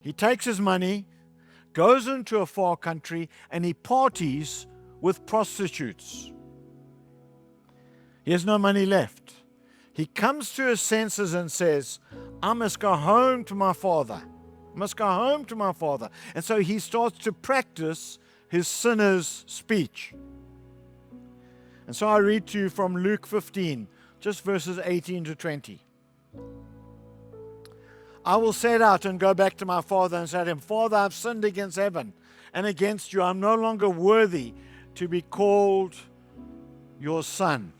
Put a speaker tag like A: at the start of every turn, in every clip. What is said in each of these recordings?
A: He takes his money, goes into a far country, and he parties with prostitutes. He has no money left. He comes to his senses and says, I must go home to my father. I must go home to my father. And so he starts to practice his sinner's speech. And so I read to you from Luke 15, just verses 18 to 20. I will set out and go back to my father and say to him, Father, I've sinned against heaven and against you. I'm no longer worthy to be called your son.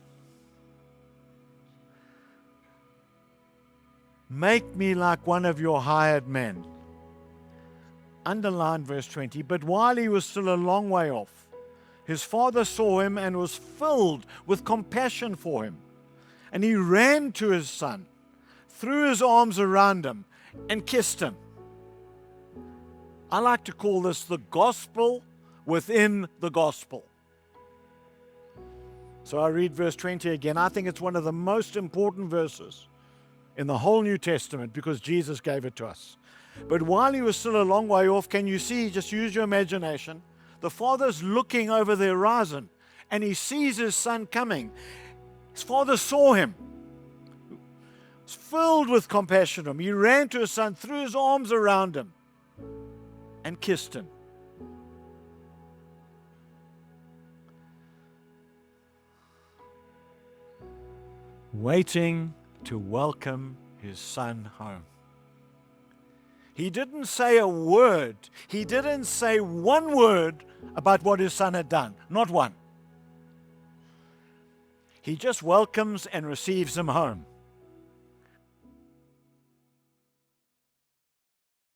A: Make me like one of your hired men. Underline verse 20. But while he was still a long way off, his father saw him and was filled with compassion for him. And he ran to his son, threw his arms around him, and kissed him. I like to call this the gospel within the gospel. So I read verse 20 again. I think it's one of the most important verses in the whole New Testament because Jesus gave it to us. But while he was still a long way off, can you see, just use your imagination, the father's looking over the horizon and he sees his son coming. His father saw him. He was filled with compassion on him. He ran to his son, threw his arms around him, and kissed him. Waiting to welcome his son home. He didn't say a word. He didn't say one word about what his son had done. Not one. He just welcomes and receives him home.